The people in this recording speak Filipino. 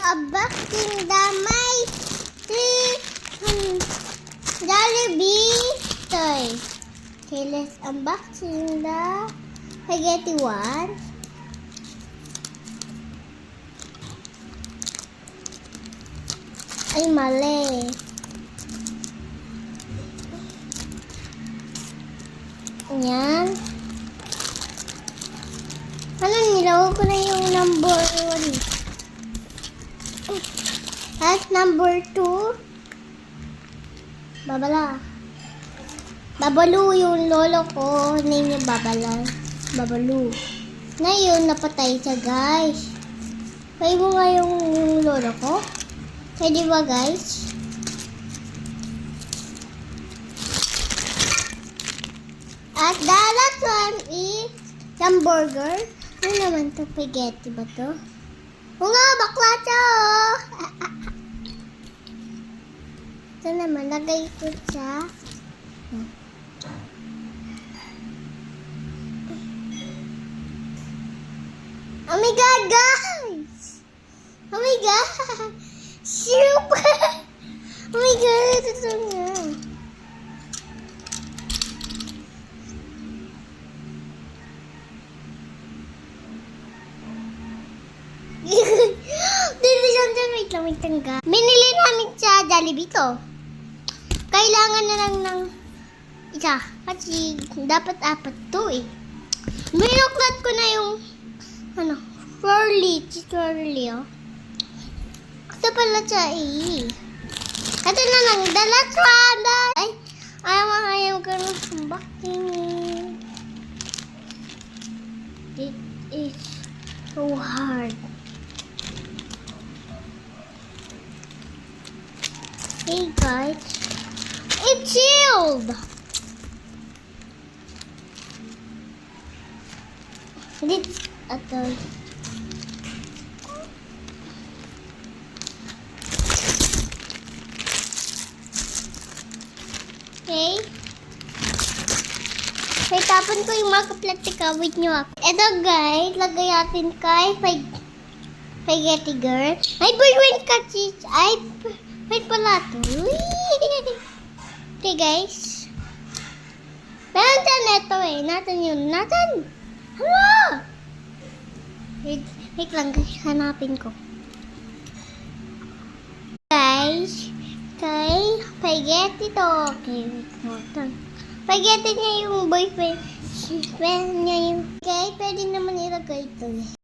unboxing the my three Jollibee toy. Okay, let's unboxing the spaghetti one. Ay, mali. Ayan. Ano, nilawag ko na yung number 1. At number 2. Babala. Babalu yung lolo ko. Name niya Babala. Babalu. Ngayon, napatay siya, guys. Kaya mo nga yung lolo ko? Pwede ba, guys? At the last one is hamburger. Ano naman to? Spaghetti ba to? O nga, bakla siya, oh! Ito naman, lagay ko siya. Oh my God, guys! Oh my God! Super! Oh my God, ito nga. Wait lang, ga. Binili namin sa Jollibee to. Kailangan na lang ng isa. Kasi dapat 4 to eh. Minuklat ko na yung swirly, oh. Ito pala siya eh. Ito na lang, the last one. Ay, ayaw ko ng unboxing. It is so hard. Hey guys, it's sealed. This okay. Wait, tapon ko yung mga plastic. Wait nyo ako. Ito guys, lagay natin kay spaghetti girl. Ay, boyfriend ka cheese. Ay, wait pala ito. Okay guys. Meron dyan ito eh. Natin yun. Natin! Hala! Wait lang guys. Hanapin ko. Guys. Kay spaghetti to. Okay, wait mo. Spaghetti niya yung boyfriend. Niya yung... Okay, pwede naman ilagay ito eh.